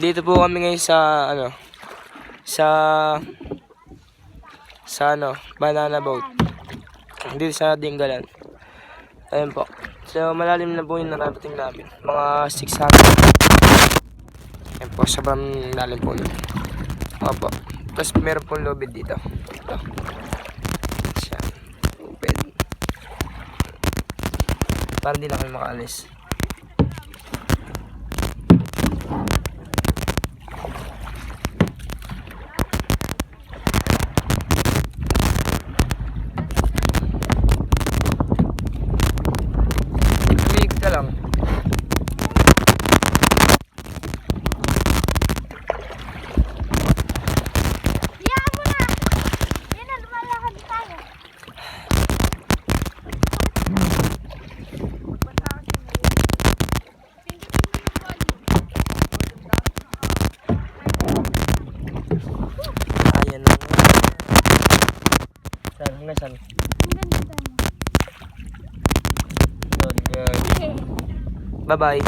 Dito po kami ngayon sa ano, sa ano, banana boat. Dito sa Dingalan. Ayun po. So malalim na po yung narating namin. Mga 600. Ayun po, sobrang lalim po yun. Opo. Tapos meron pong lobid dito. Ito. Siya. Open. Para hindi na kami makaalis. Tuwig ka lang. Ayan na nga. Saan? Hanggang saan? Good. Bye-bye.